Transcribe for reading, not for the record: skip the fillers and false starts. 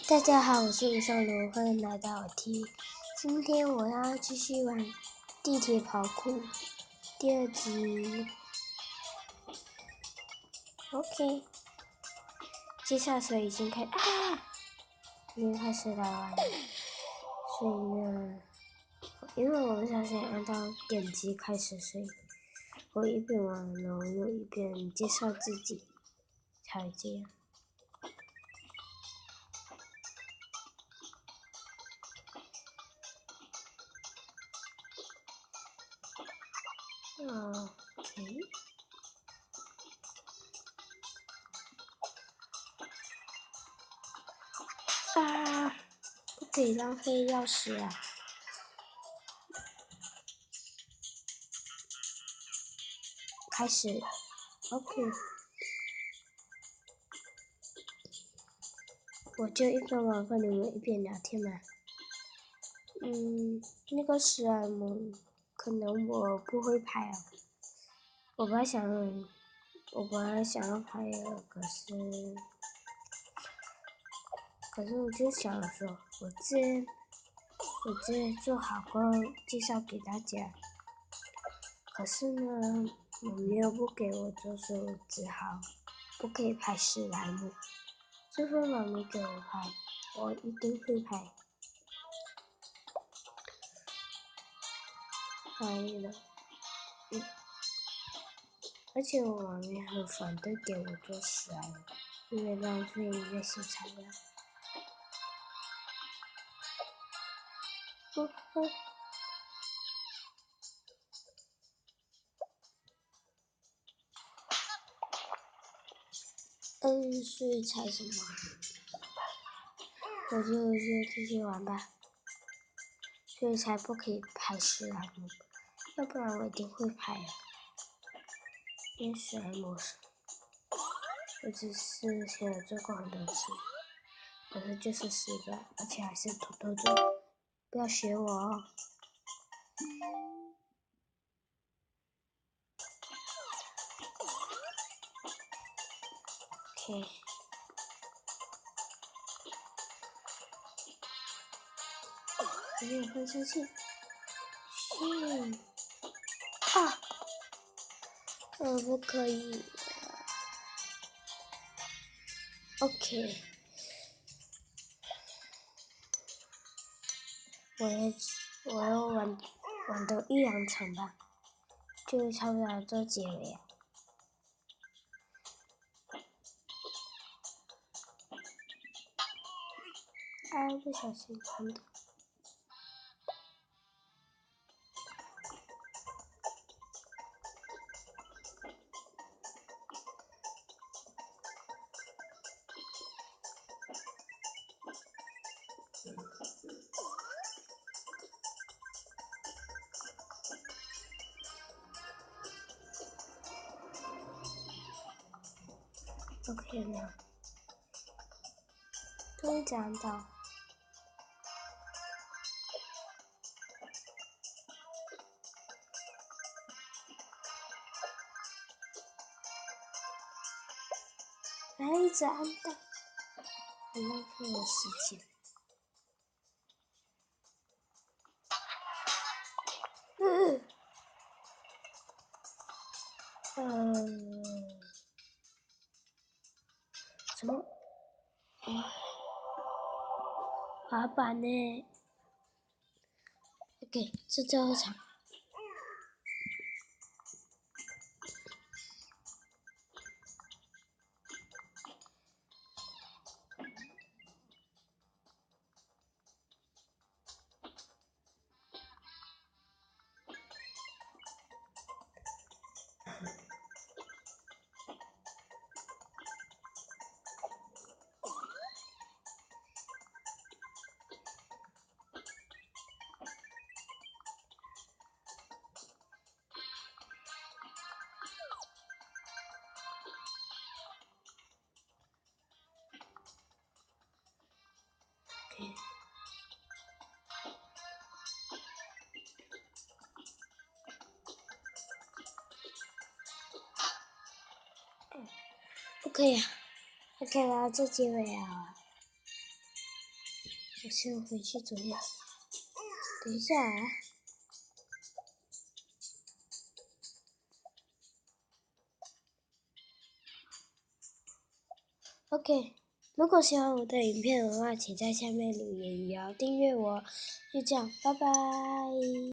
大家好，我是吴尚罗，欢迎来到我 T。今天我要继续玩地铁跑酷第二集。OK， 接下水已经开始打完了，所以呢，因为我不小心按到点击开始，所以我一边玩，然后又一边介绍自己，才会这样。OK。不可以浪费钥匙啊！开始 ，OK。我就一边玩跟你们一边聊天嘛。那个史莱姆可能我不会拍哦。我本来想要拍的，可是我就想说，我直接做好过后介绍给大家。可是呢，我没有不给我做，所以我只好不可以拍史莱姆。这份妈咪给我拍，我一定会拍。拍了，而且我妈咪很反对给我做史莱姆，因为浪费那些材料。所以猜什么？我就继续玩吧。所以才不可以拍史莱姆，要不然我一定会拍啊。因为史莱姆，我只是前有做过很多次，可是就是失败，而且还是偷偷做，不要学我哦。OK。没有分身器。不可以。OK。我要玩到一两场吧，就差不多做结尾啊。不小心看到。OK 了，终于讲到。还一直按到，很浪费我时间。什么？滑板呢 ？OK， 是最后一场。不可以啊！OK 了，这结尾啊。我先回去煮点。等一下。OK， 如果喜欢我的影片的话，请在下面留言，也要订阅我。就这样，拜拜。